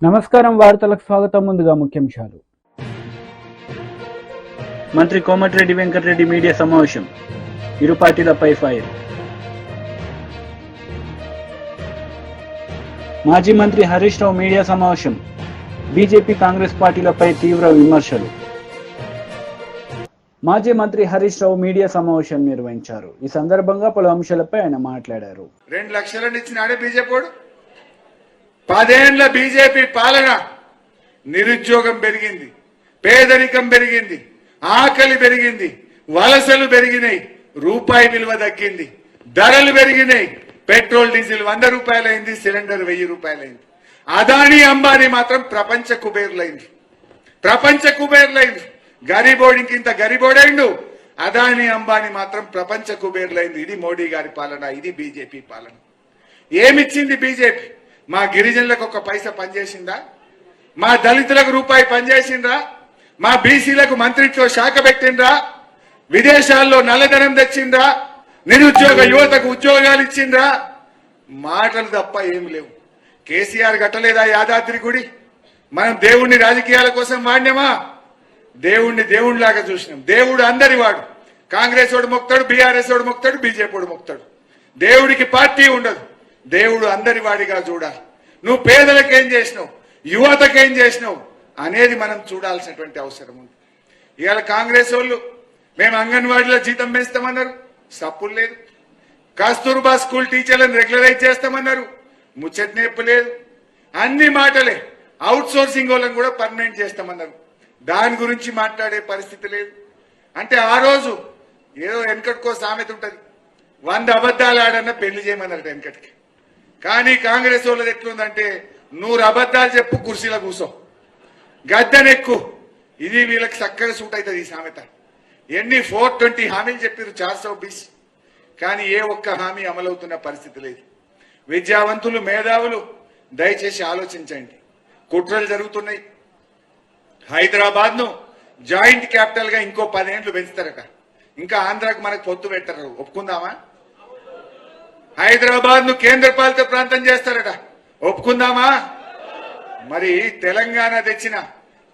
నమస్కారం వార్తలకు స్వాగతం. ముందుగా ముఖ్యాంశాలు. మంత్రి కోమటిరెడ్డి వెంకటరెడ్డి మీడియా సమావేశం, ఇరు పార్టీలపై ఫైర్. మాజీ మంత్రి హరీష్ రావు మీడియా సమావేశం, బీజేపీ కాంగ్రెస్ పార్టీలపై తీవ్ర విమర్శలు. మాజీ మంత్రి హరీష్ రావు మీడియా సమావేశం నిర్వహించారు. ఈ సందర్భంగా పలు అంశాలపై ఆయన మాట్లాడారు. 2 లక్షలను ఇచ్చినాడే బీజేపీ. 10 ఏళ్ల బీజేపీ పాలన నిరుద్యోగం పెరిగింది, పేదరికం పెరిగింది, ఆకలి పెరిగింది, వలసలు పెరిగినాయి, రూపాయి విలువ తగ్గింది, ధరలు పెరిగినాయి. పెట్రోల్ డీజిల్ 100 రూపాయలైంది, సిలిండర్ 1000 రూపాయలైంది. అదానీ అంబానీ మాత్రం ప్రపంచ కుబేర్లైంది. గరీబోడికి ఇంత గరీబోడైండు. అదానీ అంబానీ మాత్రం ప్రపంచ కుబేర్లైంది. ఇది మోడీ గారి పాలన, ఇది బీజేపీ పాలన. ఏమిచ్చింది బీజేపీ? మా గిరిజనులకు 1 పైసా పనిచేసిందా? మా దళితులకు రూపాయి పనిచేసిందా? మా బీసీలకు మంత్రిత్వ శాఖ పెట్టిండ్రా? విదేశాల్లో నల్లధనం తెచ్చిండ్రా? నిరుద్యోగ యువతకు ఉద్యోగాలు ఇచ్చిండ్రా? మాటలు తప్ప ఏం లేవు. కేసీఆర్ కట్టలేదా యాదాద్రి గుడి? మనం దేవుణ్ణి రాజకీయాల కోసం వాడినామా? దేవుణ్ణి దేవుడిలాగా చూసినాం. దేవుడు అందరి వాడు. కాంగ్రెస్ వాడు మొక్తాడు, బీఆర్ఎస్ వాడు మొక్తాడు, బీజేపీ వాడు మొక్తాడు. దేవుడికి పార్టీ ఉండదు. దేవుడు అందరి వాడిగా చూడాలి. నువ్వు పేదలకేం చేసినావు, యువతకేం చేసినావు అనేది మనం చూడాల్సినటువంటి అవసరం ఉంది. ఇవాళ కాంగ్రెస్ వాళ్ళు మేము అంగన్వాడీలో జీతం పెంచుతామన్నారు, సప్పులు లేదు. కస్తూర్బా స్కూల్ టీచర్లను రెగ్యులరైజ్ చేస్తామన్నారు, ముచ్చట్నేపు లేదు. అన్ని మాటలే. అవుట్ సోర్సింగ్ వాళ్ళని కూడా పర్మనెంట్ చేస్తామన్నారు, దాని గురించి మాట్లాడే పరిస్థితి లేదు. అంటే ఆ రోజు ఏదో వెనకటికో సామెత ఉంటుంది, 100 అబద్దాలు ఆడన్నా పెళ్లి చేయమన్నారు వెనకటికి. కానీ కాంగ్రెస్ వాళ్ళది ఎట్లుందంటే 100 అబద్దాలు చెప్పు, కుర్చీలో కూర్చో, గద్దెనెక్కు. ఇది వీళ్ళకి చక్కగా సూట్ అవుతుంది ఈ సామెత. ఎన్ని 420 హామీలు చెప్పారు, 420, కానీ ఏ ఒక్క హామీ అమలవుతున్న పరిస్థితి లేదు. విద్యావంతులు, మేధావులు దయచేసి ఆలోచించండి. కుట్రలు జరుగుతున్నాయి. హైదరాబాద్ ను జాయింట్ క్యాపిటల్ గా ఇంకో 10 ఏళ్లు పెంచుతారట. ఇంకా ఆంధ్రాకు మనకు పొత్తు పెట్టరు, ఒప్పుకుందామా? హైదరాబాద్ ను కేంద్ర పాలిత ప్రాంతం చేస్తారట, ఒప్పుకుందామా? మరి తెలంగాణ తెచ్చిన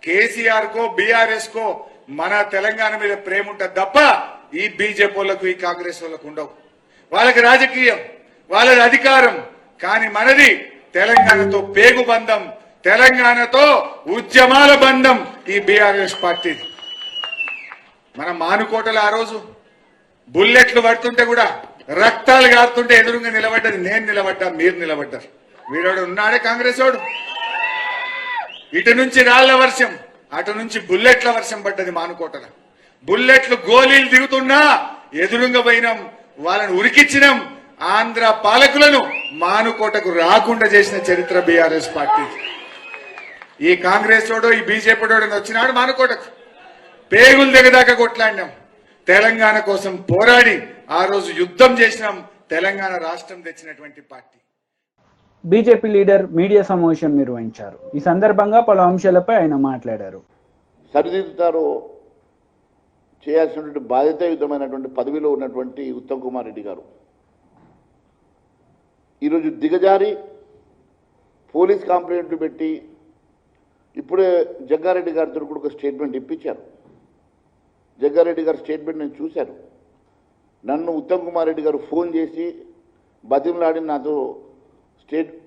కేసీఆర్ కో బీఆర్ఎస్ కో మన తెలంగాణ మీద ప్రేమ ఉంటుంది తప్ప ఈ బీజేపీ వాళ్ళకు, ఈ కాంగ్రెస్ వాళ్ళకు ఉండవు. వాళ్ళకి రాజకీయం, వాళ్ళది అధికారం, కానీ మనది తెలంగాణతో పేగు బంధం, తెలంగాణతో ఉద్యమాల బంధం ఈ బీఆర్ఎస్ పార్టీది. మన మానుకోటలో ఆ రోజు బుల్లెట్లు పడుతుంటే కూడా, రక్తాలు గారుతుంటే ఎదురుగా నిలబడ్డది నేను నిలబడ్డా, మీరు నిలబడ్డారు. వీడోడు ఉన్నాడే కాంగ్రెస్ వాడు. ఇటు నుంచి రాళ్ల వర్షం, అటు నుంచి బుల్లెట్ల వర్షం పడ్డది మానుకోటల. బుల్లెట్లు గోళీలు దిగుతున్నా ఎదురుగా పోయినాం, వాళ్ళని ఉరికిచ్చినాం. ఆంధ్ర పాలకులను మానుకోటకు రాకుండా చేసిన చరిత్ర బీఆర్ఎస్ పార్టీ. ఈ కాంగ్రెస్ వాడు, ఈ బీజేపీ వాడు వచ్చినాడు మానుకోటకు, పేగులు దిగదాకా కొట్లాడినాం. తెలంగాణ కోసం పోరాడి ఆ రోజు యుద్ధం చేసినాం. తెలంగాణ రాష్ట్రం తెచ్చినటువంటి పార్టీ. బీజేపీ లీడర్ మీడియా సమావేశం నిర్వహించారు. ఈ సందర్భంగా పలు అంశాలపై ఆయన మాట్లాడారు. సరిదిద్దుతారు చేయాల్సినటువంటి బాధ్యతాయుతమైనటువంటి పదవిలో ఉన్నటువంటి ఉత్తమ్ కుమార్ రెడ్డి గారు ఈరోజు దిగజారి పోలీస్ కంప్లైంట్లు పెట్టి ఇప్పుడే జగ్గారెడ్డి గారితో కూడా ఒక స్టేట్మెంట్ ఇప్పించారు. జగ్గారెడ్డి గారి స్టేట్మెంట్ నేను చూశాను. నన్ను ఉత్తమ్ కుమార్ రెడ్డి గారు ఫోన్ చేసి బతిమలాడి నాతో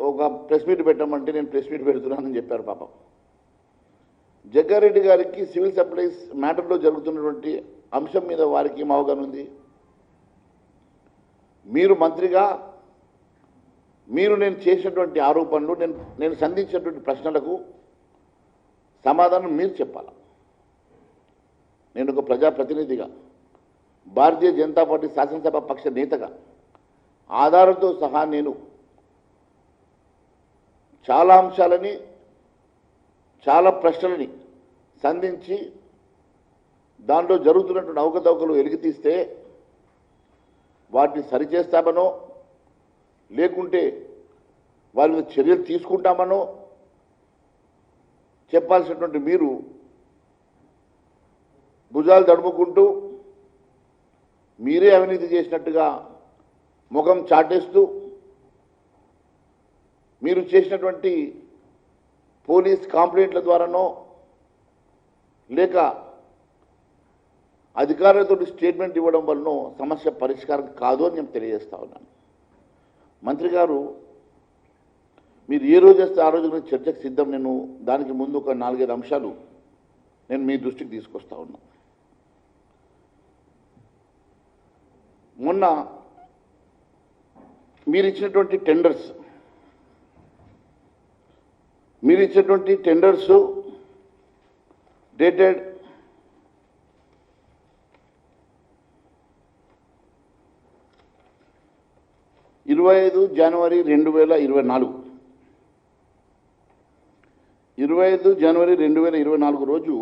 ఒక ప్రెస్ మీట్ పెట్టమంటే నేను ప్రెస్ మీట్ పెడుతున్నానని చెప్పారు. పాపం జగ్గారెడ్డి గారికి సివిల్ సప్లైస్ మ్యాటర్లో జరుగుతున్నటువంటి అంశం మీద వారికి ఏం అవగాహన ఉంది? మీరు మంత్రిగా నేను చేసినటువంటి ఆరోపణలు, నేను సంధించినటువంటి ప్రశ్నలకు సమాధానం మీరు చెప్పాలి. నేను ఒక ప్రజాప్రతినిధిగా, భారతీయ జనతా పార్టీ శాసనసభ పక్ష నేతగా ఆధారంతో సహా నేను చాలా అంశాలని, చాలా ప్రశ్నలని సంధించి దాంట్లో జరుగుతున్నటువంటి అవకతవకలు వెలికితీస్తే వాటిని సరిచేస్తామనో లేకుంటే వారి మీద చర్యలు తీసుకుంటామనో చెప్పాల్సినటువంటి మీరు భుజాలు తడుముకుంటూ మీరే అవినీతి చేసినట్టుగా ముఖం చాటేస్తూ మీరు చేసినటువంటి పోలీస్ కంప్లైంట్ల ద్వారానో లేక అధికారులతో స్టేట్మెంట్ ఇవ్వడం వలన సమస్య పరిష్కారం కాదు అని నేను తెలియజేస్తా ఉన్నాను. మంత్రి గారు, మీరు ఏ రోజు వస్తే ఆ రోజు చర్చకు సిద్ధం. నేను దానికి ముందు ఒక 4-5 అంశాలు నేను మీ దృష్టికి తీసుకొస్తా ఉన్నా. మొన్న మీరు ఇచ్చినటువంటి టెండర్స్ డేటెడ్ 25 జనవరి 2024. 25 జనవరి 2024 రోజు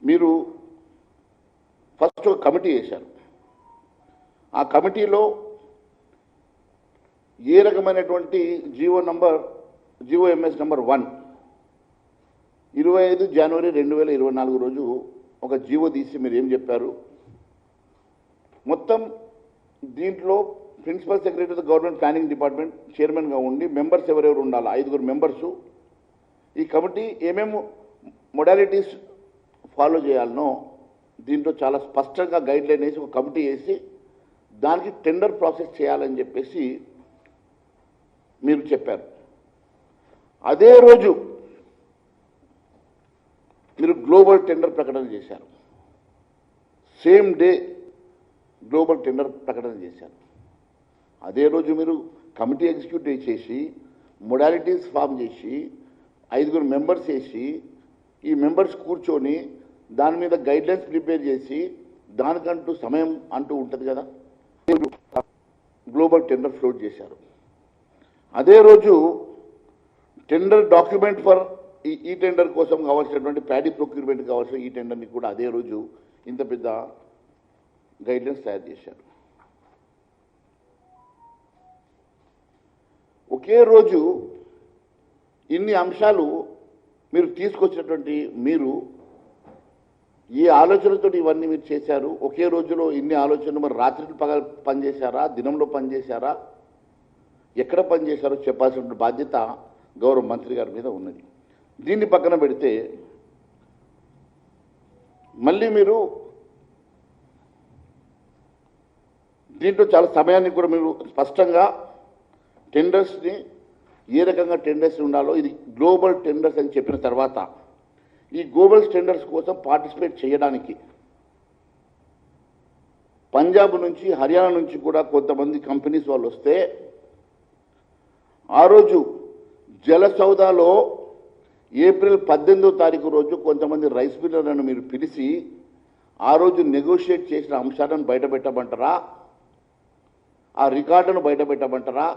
మీరు ఫస్ట్ ఒక కమిటీ వేశారు. ఆ కమిటీలో ఏ రకమైనటువంటి జిఓఎంఎస్ నంబర్ 1 25 జనవరి 2024 రోజు ఒక జీవో తీసి మీరు ఏం చెప్పారు? మొత్తం దీంట్లో principal secretary of the government planning department చైర్మన్గా ఉండి మెంబర్స్ ఎవరెవరు ఉండాలి? 5 మెంబర్సు. ఈ కమిటీ ఏమేమి మొడాలిటీస్ ఫాలో చేయాలనో దీంట్లో చాలా స్పష్టంగా గైడ్లైన్ వేసి ఒక కమిటీ వేసి దానికి టెండర్ ప్రాసెస్ చేయాలని చెప్పేసి మీరు చెప్పారు. అదే రోజు మీరు గ్లోబల్ టెండర్ ప్రకటన చేశారు. సేమ్ డే గ్లోబల్ టెండర్ ప్రకటన చేశారు. అదే రోజు మీరు కమిటీ ఎగ్జిక్యూటివ్ చేసి మొడాలిటీస్ ఫామ్ చేసి 5 మెంబర్స్ వేసి ఈ మెంబర్స్ కూర్చొని దాని మీద గైడ్లైన్స్ ప్రిపేర్ చేసి దానికంటూ సమయం అంటూ ఉంటుంది కదా, గ్లోబల్ టెండర్ ఫ్లోట్ చేశారు. అదే రోజు టెండర్ డాక్యుమెంట్ ఫర్ ఈ టెండర్ కోసం కావాల్సినటువంటి ప్యాడీ ప్రొక్యూర్మెంట్ కావాల్సిన ఈ టెండర్ని కూడా అదే రోజు ఇంత పెద్ద గైడ్లైన్స్ తయారు చేశారు. ఒకే రోజు ఇన్ని అంశాలు మీరు తీసుకొచ్చినటువంటి మీరు ఏ ఆలోచనతో ఇవన్నీ మీరు చేశారు? ఒకే రోజులో ఇన్ని ఆలోచనలు మరి రాత్రికి పగలు పనిచేశారా, దినంలో పనిచేశారా, ఎక్కడ పనిచేశారో చెప్పాల్సిన బాధ్యత గౌరవ మంత్రి గారి మీద ఉన్నది. దీన్ని పక్కన పెడితే మళ్ళీ మీరు దీంట్లో చాలా సమయాన్ని కూడా మీరు స్పష్టంగా టెండర్స్ని ఏ రకంగా టెండర్స్ ఉండాలో ఇది గ్లోబల్ టెండర్స్ అని చెప్పిన తర్వాత ఈ గ్లోబల్ టెండర్స్ కోసం పార్టిసిపేట్ చేయడానికి పంజాబ్ నుంచి హర్యానా నుంచి కూడా కొంతమంది కంపెనీస్ వాళ్ళు వస్తే ఆ రోజు జలసౌదాలో ఏప్రిల్ 18వ తారీఖు రోజు కొంతమంది రైస్ మిల్లర్లను మీరు పిలిచి ఆ రోజు నెగోషియేట్ చేసిన అంశాలను బయటపెట్టమంటారా? ఆ రికార్డును బయటపెట్టమంటారా?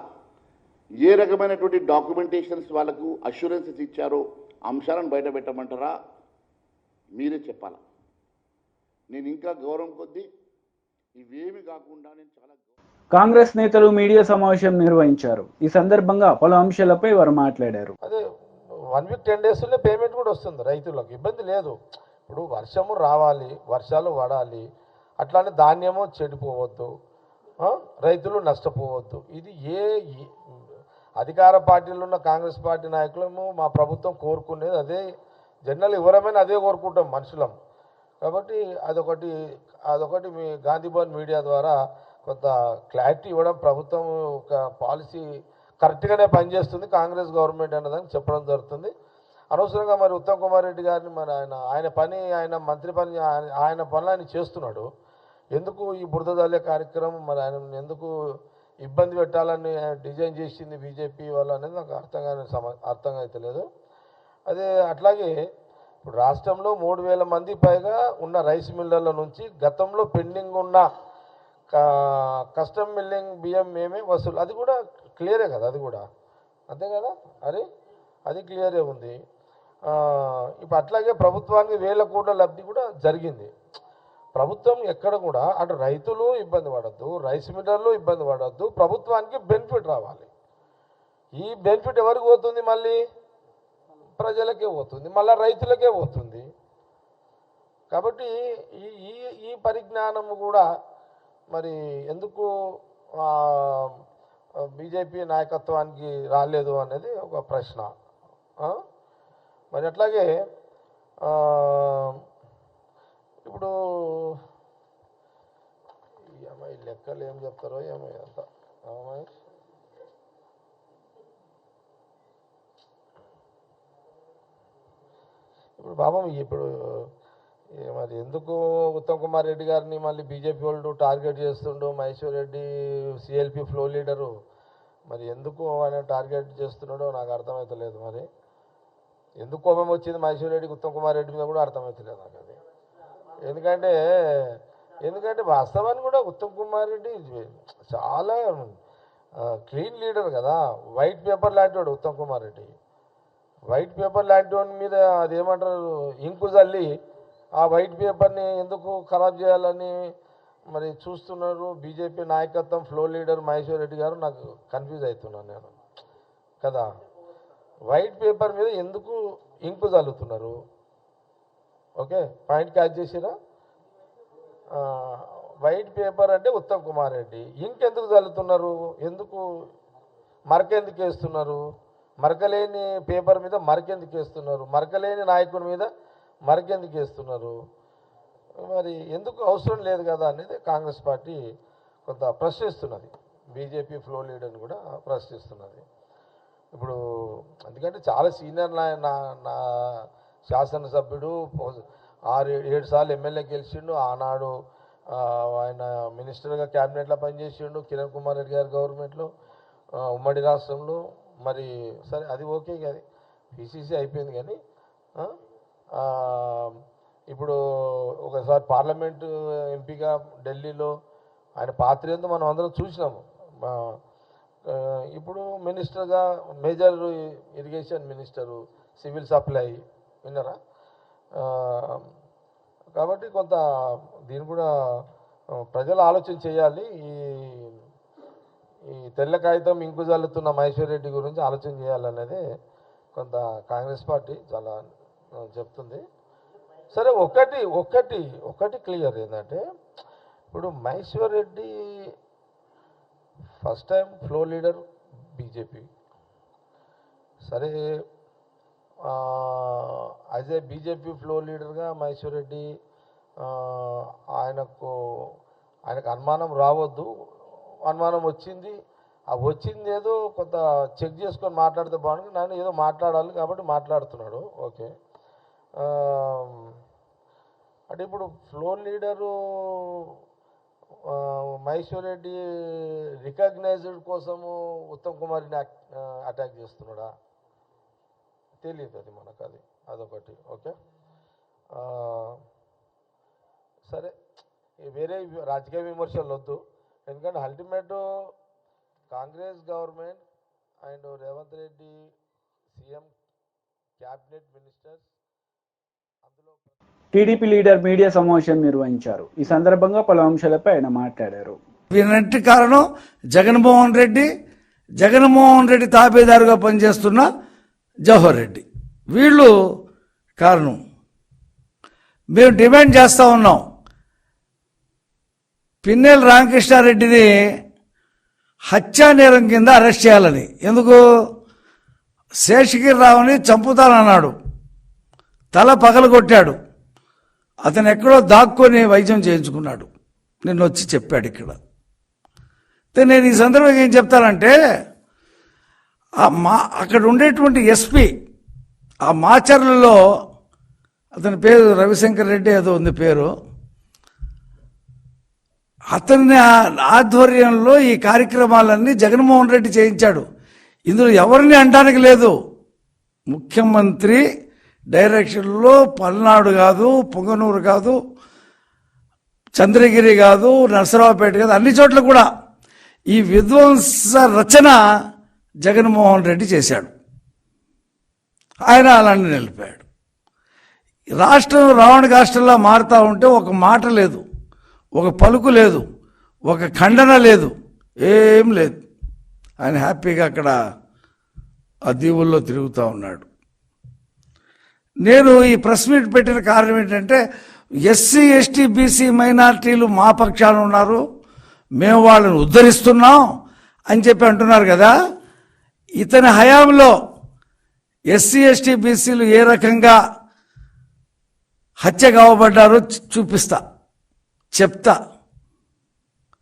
ఏ రకమైనటువంటి డాక్యుమెంటేషన్స్ వాళ్ళకు అష్యూరెన్సెస్ ఇచ్చారో అంశాలను బయటపెట్టమంటారా? మీరే చెప్పాలా. నేను ఇంకా గౌరవం కొద్దీ ఇవేమి కాకుండా నేను చాలా కాంగ్రెస్ నేతలు మీడియా సమావేశం నిర్వహించారు. ఈ సందర్భంగా పలు అంశాలపై వారు మాట్లాడారు. అదే 1 వీక్ 10 డేస్లో పేమెంట్ కూడా వస్తుంది రైతులకు, ఇబ్బంది లేదు. ఇప్పుడు వర్షము రావాలి, వర్షాలు పడాలి, అట్లానే ధాన్యము చెడిపోవద్దు, రైతులు నష్టపోవద్దు. ఇది ఏ అధికార పార్టీలో ఉన్న కాంగ్రెస్ పార్టీ నాయకులము మా ప్రభుత్వం కోరుకునేది అదే. జనరల్ ఎవరమైనా అదే కోరుకుంటాం మనుషులం. కాబట్టి అదొకటి మీ గాంధీ భవన్ మీడియా ద్వారా కొంత క్లారిటీ ఇవ్వడం, ప్రభుత్వం ఒక పాలసీ కరెక్ట్గానే పనిచేస్తుంది కాంగ్రెస్ గవర్నమెంట్ అన్నదాన్ని చెప్పడం జరుగుతుంది. అనవసరంగా మరి ఉత్తమ్ కుమార్ రెడ్డి గారిని మరి ఆయన మంత్రి పని ఆయన పనులు ఆయన చేస్తున్నాడు. ఎందుకు ఈ బురద జల్లే కార్యక్రమం మరి ఆయన ఎందుకు ఇబ్బంది పెట్టాలని డిజైన్ చేసింది బీజేపీ వాళ్ళు అనేది నాకు అర్థంగా అయితే లేదు. అదే అట్లాగే ఇప్పుడు రాష్ట్రంలో 3000 మంది పైగా ఉన్న రైస్ మిల్లర్ల నుంచి గతంలో పెండింగ్ ఉన్న కస్టమ్ మిల్లింగ్ బియ్యం మేమే వసూలు, అది కూడా క్లియరే కదా, అది కూడా అంతే కదా, అది క్లియరే ఉంది. ఇప్పుడు అట్లాగే ప్రభుత్వానికి 1000 కోట్ల లబ్ధి కూడా జరిగింది. ప్రభుత్వం ఎక్కడ కూడా అటు రైతులు ఇబ్బంది పడద్దు, రైస్ మిల్లర్లు ఇబ్బంది పడద్దు, ప్రభుత్వానికి బెనిఫిట్ రావాలి. ఈ బెనిఫిట్ ఎవరికి పోతుంది? మళ్ళీ ప్రజలకే పోతుంది, మళ్ళీ రైతులకే పోతుంది. కాబట్టి ఈ పరిజ్ఞానము కూడా మరి ఎందుకు బీజేపీ నాయకత్వానికి రాలేదు అనేది ఒక ప్రశ్న. మరి అట్లాగే ఇప్పుడు ఈ లెక్కలు ఏం చెప్తారో ఏమో అంత ఇప్పుడు పాపం ఇప్పుడు మరి ఎందుకు ఉత్తమ్ కుమార్ రెడ్డి గారిని మళ్ళీ బీజేపీ వాళ్ళు టార్గెట్ చేస్తుండో, Maheshwar Reddy CLP floor leader మరి ఎందుకు ఆయన టార్గెట్ చేస్తున్నాడో నాకు అర్థమవుతలేదు. మరి ఎందుకు కోపం వచ్చింది మహేశ్వర్ రెడ్డికి ఉత్తమ్ కుమార్ రెడ్డి మీద కూడా అర్థమవుతలేదు నాకు అది. ఎందుకంటే వాస్తవాన్ని కూడా ఉత్తమ్ కుమార్ రెడ్డి చాలా క్లీన్ లీడర్ కదా, వైట్ పేపర్ లాంటి వాడు ఉత్తమ్ కుమార్ రెడ్డి. వైట్ పేపర్ లాంటి వాడి మీద అదేమంటారు ఇంకు చల్లి ఆ వైట్ పేపర్ని ఎందుకు ఖరాబ్ చేయాలని మరి చూస్తున్నారు బీజేపీ నాయకత్వం, ఫ్లో లీడర్ మహేశ్వర్ రెడ్డి గారు. నాకు కన్ఫ్యూజ్ అవుతున్నాను నేను కదా. వైట్ పేపర్ మీద ఎందుకు ఇంకు చల్లుతున్నారు? ఓకే, పాయింట్ క్యాచ్ చేసిరా? వైట్ పేపర్ అంటే ఉత్తమ్ కుమార్ రెడ్డి, ఇంకెందుకు చల్లుతున్నారు? ఎందుకు మరకెందుకు వేస్తున్నారు? మరకలేని పేపర్ మీద మరకెందుకు వేస్తున్నారు? మరకలేని నాయకుడి మీద మరకెందుకు వేస్తున్నారు? మరి ఎందుకు అవసరం లేదు కదా అనేది కాంగ్రెస్ పార్టీ కొంత ప్రశ్నిస్తున్నది, బీజేపీ ఫ్లో లీడర్ని కూడా ప్రశ్నిస్తున్నది. ఇప్పుడు ఎందుకంటే చాలా సీనియర్ నా శాసనసభ్యుడు, 6-7 సార్లు ఎమ్మెల్యే గెలిచిండు, ఆనాడు ఆయన మినిస్టర్గా క్యాబినెట్లో పనిచేసిండు కిరణ్ కుమార్ రెడ్డి గారి గవర్నమెంట్లో ఉమ్మడి రాష్ట్రంలో. మరి సరే అది ఓకే, కానీ పిసిసి అయిపోయింది. కానీ ఇప్పుడు ఒకసారి పార్లమెంటు ఎంపీగా ఢిల్లీలో ఆయన పాత్ర ఏందో మనం అందరం చూసినాము. ఇప్పుడు మినిస్టర్గా major irrigation minister, civil supply విన్నారా? కాబట్టి కొంత దీన్ని కూడా ప్రజలు ఆలోచన చేయాలి. ఈ తెల్ల కాగితం ఇంకు జల్లుతున్న మహేశ్వర్ రెడ్డి గురించి ఆలోచన చేయాలనేది కొంత కాంగ్రెస్ పార్టీ చాలా చెప్తుంది. సరే, ఒకటి క్లియర్ ఏంటంటే ఇప్పుడు Maheshwar Reddy first time flow leader BJP. సరే, యాజ్ ఏ బీజేపీ ఫ్లో లీడర్గా మహేశ్వర్ రెడ్డి ఆయనకు అనుమానం రావద్దు. అనుమానం వచ్చింది, ఆ వచ్చింది ఏదో కొంత చెక్ చేసుకొని మాట్లాడితే బాగుంటుంది. నన్ను ఏదో మాట్లాడాలి కాబట్టి మాట్లాడుతున్నాడు. ఓకే, అంటే ఇప్పుడు floor leader Maheshwar Reddy recognised కోసము ఉత్తమ్ కుమార్ని అటాక్ చేస్తున్నాడా తెలియదు, అది మనకు అదొకటి. ఓకే, సరే, వేరే రాజకీయ విమర్శలు వద్దు. ఎందుకంటే ultimate Congress government and Revanth Reddy CM, cabinet ministers, అందులో టీడీపీ లీడర్ మీడియా సమావేశం నిర్వహించారు. ఈ సందర్భంగా పలు అంశాలపై ఆయన మాట్లాడారు. వీరన్నిటి కారణం జగన్మోహన్ రెడ్డి తాబేదారుగా పనిచేస్తున్న జవహర్ రెడ్డి, వీళ్ళు కారణం. మేము డిమాండ్ చేస్తూ ఉన్నాం, పిన్నెల రామకృష్ణారెడ్డిని హత్యా నేరం కింద అరెస్ట్ చేయాలని. ఎందుకు? శేషగిరిరావుని చంపుతానన్నాడు, తల పగలగొట్టాడు, అతను ఎక్కడో దాక్కొని వైద్యం చేయించుకున్నాడు, నిన్న వచ్చి చెప్పాడు ఇక్కడ. నేను ఈ సందర్భంగా ఏం చెప్తానంటే, అక్కడ ఉండేటువంటి ఎస్పీ ఆ మాచర్లలో, అతని పేరు రవిశంకర్ రెడ్డి ఏదో ఉంది పేరు, అతని ఆధ్వర్యంలో ఈ కార్యక్రమాలన్నీ జగన్మోహన్ రెడ్డి చేయించాడు. ఇందులో ఎవరిని అనడానికి లేదు. ముఖ్యమంత్రి డైరెక్షన్లో పల్నాడు కాదు, పొంగనూరు కాదు, చంద్రగిరి కాదు, నరసరావుపేట కాదు, అన్ని చోట్ల కూడా ఈ విధ్వంస రచన జగన్మోహన్ రెడ్డి చేశాడు. ఆయన అలాంటి నిలిపాడు. రాష్ట్రం రావణ రాష్ట్రంలో మారుతూ ఉంటే ఒక మాట లేదు, ఒక పలుకు లేదు, ఒక ఖండన లేదు, ఏం లేదు. ఆయన హ్యాపీగా అక్కడ ఆ దీవుల్లో తిరుగుతూ ఉన్నాడు. నేను ఈ ప్రెస్ మీట్ పెట్టిన కారణం ఏంటంటే, ఎస్సీ ఎస్టీ బీసీ మైనారిటీలు మా పక్షాన ఉన్నారు, మేము వాళ్ళని ఉద్ధరిస్తున్నాం అని చెప్పి అంటున్నారు కదా. ఇతని హయాంలో ఎస్సీ ఎస్టీ బీసీలు ఏ రకంగా హత్య కావబడ్డారో చూపిస్తా, చెప్తా.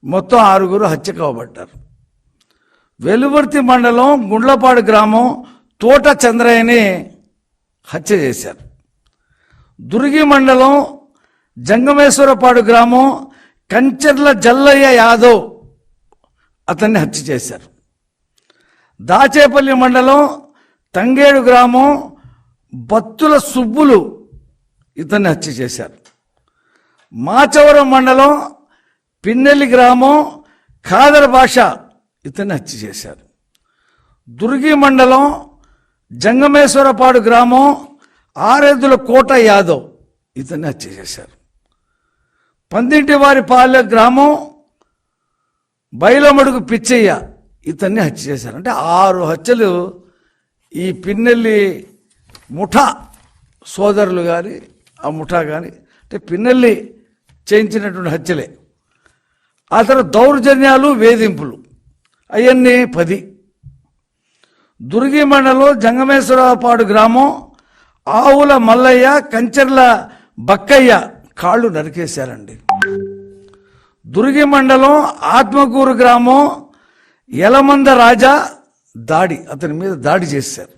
మొత్తం 6 హత్య కావబడ్డారు. వెలువర్తి మండలం గుండ్లపాడు గ్రామం తోట చంద్రయ్యని హత్య చేశారు. దుర్గి మండలం జంగమేశ్వరపాడు గ్రామం కంచర్ల జల్లయ్య యాదవ్ అతన్ని హత్య చేశారు. దాచేపల్లి మండలం తంగేడు గ్రామం బత్తుల సుబ్బులు ఇతన్ని హత్య చేశారు. మాచవరం మండలం పిన్నెల్లి గ్రామం ఖాదర్ భాష ఇతన్ని హత్య చేశారు. దుర్గి మండలం జంగమేశ్వరపాడు గ్రామం ఆరెద్దుల కోట యాదవ్ ఇతన్ని హత్య చేశారు. పందింటివారిపాలెం గ్రామం బైలమడుగు పిచ్చయ్య ఇతన్ని హత్య చేశారు. అంటే 6 హత్యలు ఈ పిన్నెల్లి ముఠా సోదరులు కానీ ఆ ముఠా కానీ అంటే పిన్నెల్లి చేయించినటువంటి హత్యలే. ఆ తర్వాత దౌర్జన్యాలు వేధింపులు అవన్నీ 10. దుర్గి మండలం జంగమేశ్వరపాడు గ్రామం ఆవుల మల్లయ్య కంచర్ల బక్కయ్య కాళ్ళు నరికేశారండి. దుర్గి మండలం ఆత్మకూరు గ్రామం యలమంద రాజా అతని మీద దాడి చేశారు.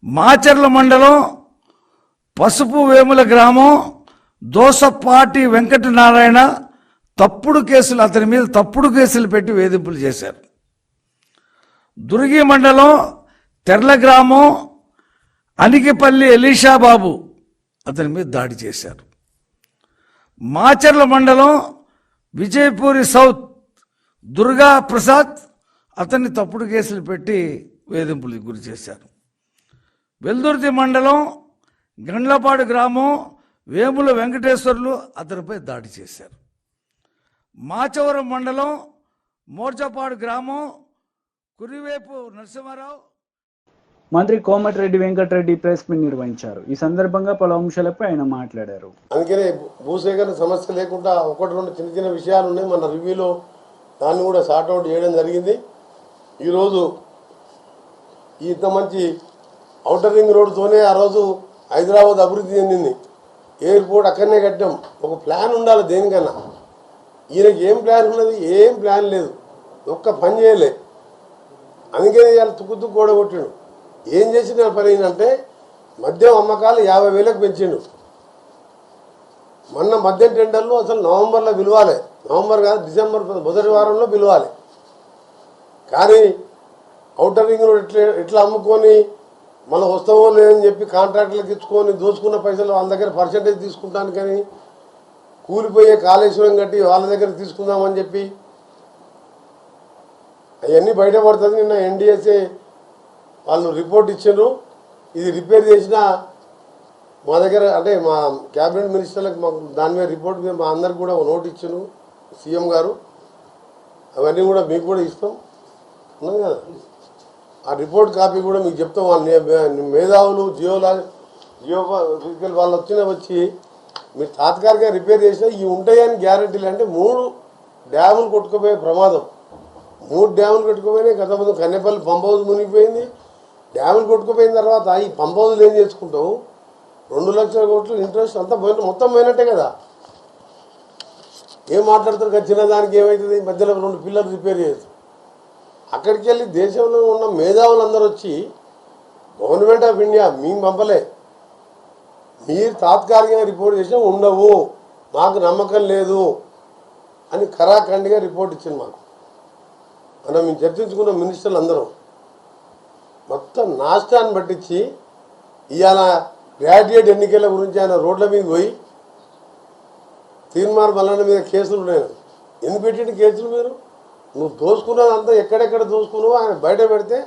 మాచర్ల మండలం పసుపు వేముల గ్రామం దోసపాటి వెంకటనారాయణ అతని మీద తప్పుడు కేసులు పెట్టి వేధింపులు చేశారు. దుర్గి మండలం తెర్ల గ్రామం అనికిపల్లి ఎలీషాబాబు అతని మీద దాడి చేశారు. మాచర్ల మండలం విజయపూరి సౌత్ దుర్గా ప్రసాద్ అతన్ని తప్పుడు కేసులు పెట్టి వేధింపులకు గురి చేశారు. వెల్దుర్తి మండలం గండ్లపాడు గ్రామం వేముల వెంకటేశ్వర్లు అతనిపై దాడి చేశారు. మాచవరం మండలం మోర్చపాడు గ్రామం కురివేపు నరసింహారావు. మంత్రి కోమటిరెడ్డి వెంకటరెడ్డి ప్రెస్ మీట్ నిర్వహించారు. ఈ సందర్భంగా పలు అంశాలపై ఆయన మాట్లాడారు. అందుకనే భూసేకరణ సమస్య లేకుండా 1-2 చిన్న చిన్న విషయాలు ఉన్నాయి. మన రివ్యూలో దాన్ని కూడా సార్ట్అవుట్ చేయడం జరిగింది. ఈరోజు ఇంత మంచి ఔటర్ రింగ్ రోడ్డుతోనే ఆ రోజు హైదరాబాద్ అభివృద్ధి చెందింది. ఎయిర్పోర్ట్ అక్కడనే కట్టాం. ఒక ప్లాన్ ఉండాలి దేనికన్నా. ఈయనకి ఏం ప్లాన్ ఉన్నది? ఏం ప్లాన్ లేదు. ఒక్క పని చేయలే. అందుకనే ఇవాళ తుక్కు కూడగొట్టిండు. ఏం చేసిన పని ఏంటంటే మద్యం అమ్మకాలు 50,000కు పెంచిండు. మొన్న మద్యం టెండర్లు అసలు నవంబర్లో పిలవాలి, నవంబర్ కాదు డిసెంబర్ మొదటి వారంలో పిలవాలి. కానీ ఔటర్ రింగ్ రోడ్ ఎట్లా అమ్ముకొని మళ్ళీ వస్తావో లేదని చెప్పి కాంట్రాక్టర్లకు ఇచ్చుకొని దోచుకున్న పైసలు వాళ్ళ దగ్గర పర్సెంటేజ్ తీసుకుంటాను కానీ కూలిపోయే కాళేశ్వరం కట్టి వాళ్ళ దగ్గర తీసుకుందామని చెప్పి అవన్నీ బయటపడుతుంది. నిన్న ఎన్డీఎస్ఏ వాళ్ళు రిపోర్ట్ ఇచ్చారు. ఇది రిపేర్ చేసిన మా దగ్గర అంటే మా క్యాబినెట్ మినిస్టర్లకు మాకు దాని మీద రిపోర్ట్ మీద మా అందరికి కూడా నోట్ ఇచ్చాను సీఎం గారు. అవన్నీ కూడా మీకు కూడా ఇస్తాం ఉన్నాం కదా. ఆ రిపోర్ట్ కాపీ కూడా మీకు చెప్తాం. వాళ్ళ మేధావులు జియోఫిజికల్ వాళ్ళు వచ్చి మీరు తాత్కాలికంగా రిపేర్ చేసినా ఇవి ఉంటాయని గ్యారెంటీలు. అంటే 3 డ్యాములు కొట్టుకుపోయే ప్రమాదం. 3 డ్యాములు కొట్టుకుపోయినాయి. గత ముందు కన్నెపల్లి పంప్ హౌస్ మునిగిపోయింది. డ్యాములు కొట్టుకుపోయిన తర్వాత ఈ పంప్ హౌస్లు ఏం చేసుకుంటావు? 2 లక్షల కోట్లు ఇంట్రెస్ట్ అంతా పోయిన మొత్తం పోయినట్టే కదా. ఏం మాట్లాడుతారు? చిన్న దానికి ఏమవుతుంది? మధ్యలో 2 పిల్లలు రిపేర్ చేయొచ్చు. అక్కడికి వెళ్ళి దేశంలో ఉన్న మేధావులందరూ వచ్చి గవర్నమెంట్ ఆఫ్ ఇండియా మేము పంపలే, మీరు తాత్కాలికంగా రిపోర్ట్ చేసినా ఉండవు, మాకు నమ్మకం లేదు అని ఖరాఖండిగా రిపోర్ట్ ఇచ్చింది మాకు. మేము చర్చించుకున్న మినిస్టర్లు అందరం మొత్తం నాష్టాన్ని పట్టించి ఇవాళ గ్రాడ్యుయేట్ ఎన్నికల గురించి ఆయన రోడ్ల మీద పోయి తీర్మార్ మల్లన్న మీద కేసులు ఉన్నాయి. ఎందుకు పెట్టిండు కేసులు? మీరు నువ్వు దోసుకున్నదంతా ఎక్కడెక్కడ దోసుకున్నావు ఆయన బయట పెడితే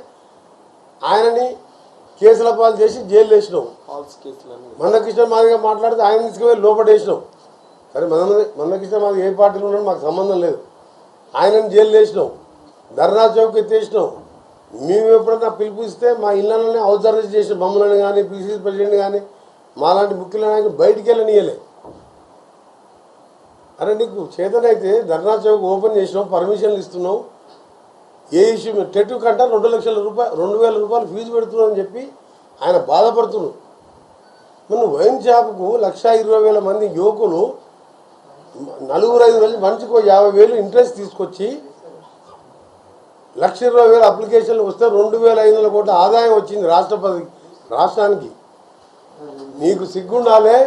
ఆయనని కేసుల పాలు చేసి జైలు వేసినావు. మందకృష్ణ మాదిగా మాట్లాడితే ఆయన తీసుకుపోయి లోపల వేసినావు. సరే మందకృష్ణ మాది ఏ పార్టీలో ఉన్నాడు మాకు సంబంధం లేదు. ఆయనని జైలు వేసినావు. ధర్నా చౌక్ ఎత్తేసినావు. మేము ఎప్పుడన్నా పిలుపు ఇస్తే మా ఇళ్ళనే హౌస్ అరెస్ట్ చేసిన మమ్మల్ని కానీ పిసిసి ప్రెసిడెంట్ కానీ మాలాంటి ముఖ్యుల నాయకులు బయటికి వెళ్ళనియలే. అరే నీకు చేతనైతే ధర్నా చౌక్ ఓపెన్ చేసినావు, పర్మిషన్లు ఇస్తున్నావు. ఏ ఇష్యూ టెట్ కంటే 2,00,000 రూపాయలు 2,000 రూపాయలు ఫీజు పెడుతున్నావు అని చెప్పి ఆయన బాధపడుతున్నారు. మన వైన్ షాపుకు 1,20,000 మంది యువకులు 4-5 రోజులు మనిషికి 50,000 ఇంట్రెస్ట్ తీసుకొచ్చి 1,20,000 అప్లికేషన్లు వస్తే 2,500 కోట్ల ఆదాయం వచ్చింది రాష్ట్రానికి. నీకు సిగ్గుండాలే.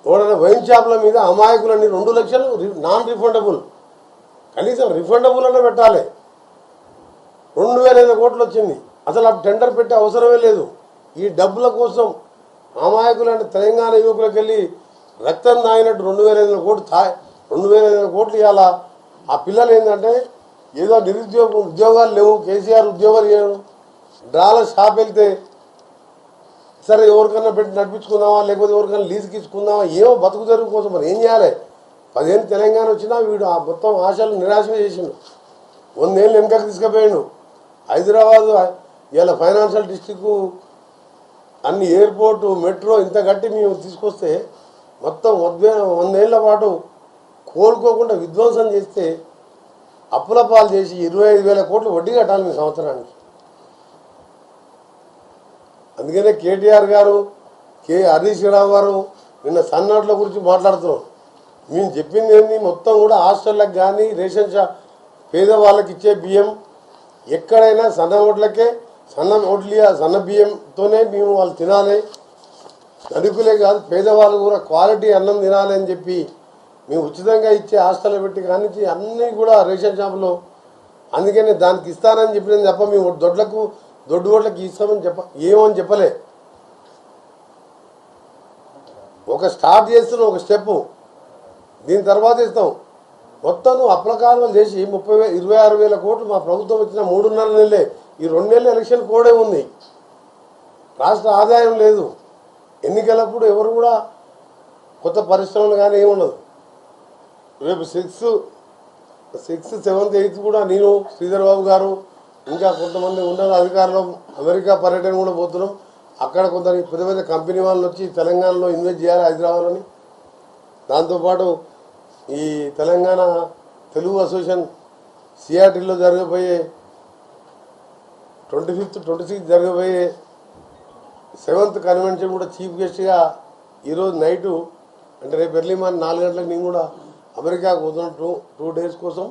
ఎవరైనా వైన్ షాపుల మీద అమాయకులని 2 లక్షలు నాన్ రిఫండబుల్, కనీసం రిఫండబుల్ అన్న పెట్టాలి. 2,500 కోట్లు వచ్చింది. అసలు ఆ టెండర్ పెట్టే అవసరమే లేదు. ఈ డబ్బుల కోసం అమాయకులు తెలంగాణ యువకులకు వెళ్ళి రక్తం తాగినట్టు 2,500 కోట్లు 2,500 కోట్లు ఇవాళ ఆ పిల్లలు ఏంటంటే ఏదో ఉద్యోగాలు లేవు, కేసీఆర్ ఉద్యోగాలు చేయరు, డ్రాల షాప్ వెళ్తే సరే ఎవరికన్నా పెట్టి నడిపించుకుందామా, లేకపోతే ఎవరికన్నా లీజుకి ఇచ్చుకుందామా, ఏమో బతుకు తెరువు కోసం. మరి ఏం చేయాలి? 10 ఏళ్ళు తెలంగాణ వచ్చినా వీడు ఆ మొత్తం ఆశలు నిరాశ చేసిండు. 100 ఏళ్ళు వెనకకి తీసుకుపోయాడు. హైదరాబాద్ ఇలా ఫైనాన్షియల్ డిస్ట్రిక్ట్ అన్ని ఎయిర్పోర్టు మెట్రో ఇంత గట్టి మేము తీసుకొస్తే మొత్తం 100 ఏళ్ల పాటు కోలుకోకుండా విధ్వంసం చేస్తే అప్పుల పాలు చేసి 25,000 కోట్లు వడ్డీ కట్టాలి మీ సంవత్సరానికి. అందుకనే కేటీఆర్ గారు, హరీష్ రావు గారు నిన్న సన్నోట్ల గురించి మాట్లాడుతున్నాం. మేము చెప్పింది ఏంది, మొత్తం కూడా హాస్టళ్ళకి కానీ రేషన్ షాప్ పేదవాళ్ళకి ఇచ్చే బియ్యం ఎక్కడైనా సన్న ఓట్లకే సన్న బియ్యంతోనే మేము వాళ్ళు తినాలి, ధనికులే కాదు పేదవాళ్ళు కూడా క్వాలిటీ అన్నం తినాలి అని చెప్పి మేము ఉచితంగా ఇచ్చే హాస్టల్ పెట్టి కానీ అన్నీ కూడా రేషన్ షాపులో. అందుకని దానికి ఇస్తానని చెప్పిన తప్ప మేము దొడ్డు ఓట్లకి ఇస్తామని ఏమని చెప్పలే. ఒక స్టార్ట్ చేస్తున్నాం, ఒక స్టెప్పు, దీని తర్వాత ఇస్తాం. మొత్తం నువ్వు అప్లకాలను చేసి 26,000 కోట్లు మా ప్రభుత్వం వచ్చిన 3.5 నెలలే. ఈ 2 నెలలు ఎలక్షన్ కోడే ఉంది. రాష్ట్ర ఆదాయం లేదు. ఎన్నికలప్పుడు ఎవరు కూడా కొత్త పరిశ్రమలు కానీ ఏముండదు. రేపు 6th, 7th, 8th కూడా నేను శ్రీధర్ బాబు గారు ఇంకా కొంతమంది ఉన్నత అధికారులు అమెరికా పర్యటన కూడా పోతున్నాం. అక్కడ కొంత పెద్ద పెద్ద కంపెనీ వాళ్ళు వచ్చి తెలంగాణలో ఇన్వెస్ట్ చేయాలి హైదరాబాద్లోని. దాంతోపాటు ఈ తెలంగాణ తెలుగు అసోసియేషన్ సిఆర్టీలో జరగబోయే 25th, 26th జరగబోయే 7th కన్వెన్షన్ కూడా చీఫ్ గెస్ట్గా ఈరోజు నైటు అంటే రేపు ఎర్లీ మార్నింగ్ 4 గంటలకు నేను కూడా అమెరికాకు పోతున్నాం 2 days కోసం.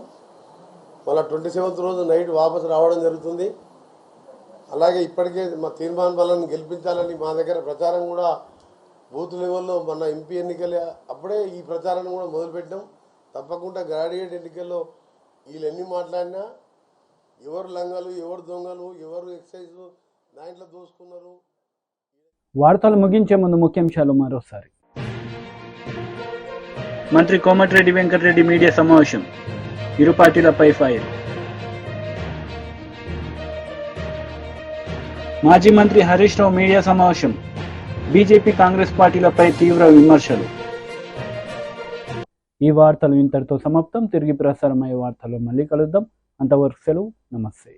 మళ్ళీ 27th రోజు నైట్ వాపసు రావడం జరుగుతుంది. అలాగే ఇప్పటికే మా తీర్మాన్ బలాన్ని గెలిపించాలని మా దగ్గర ప్రచారం కూడా బూత్ లెవెల్లో మన ఎంపీ ఎన్నికలు అప్పుడే ఈ ప్రచారాన్ని కూడా మొదలుపెట్టాం. తప్పకుండా గ్రాడ్యుయేట్ ఎన్నికల్లో వీళ్ళు ఎన్ని మాట్లాడినా ఎవరు లంగలు, ఎవరు దొంగలు, ఎవరు ఎక్సైజ్ దాంట్లో దోసుకున్నారు. వార్తలు ముగించే ముందు ముఖ్యాంశాలు మరోసారి. మంత్రి కోమటిరెడ్డి వెంకటరెడ్డి మీడియా సమావేశం, ఇరు పార్టీలపై ఫైర్. మాజీ మంత్రి హరీష్ రావు మీడియా సమావేశం, బీజేపీ కాంగ్రెస్ పార్టీలపై తీవ్ర విమర్శలు. ఈ వార్తలు ఇంతటితో సమాప్తం. తిరిగి ప్రసారమయ్యే వార్తల్లో మళ్ళీ కలుద్దాం. అంతవరకు సెలవు. నమస్తే.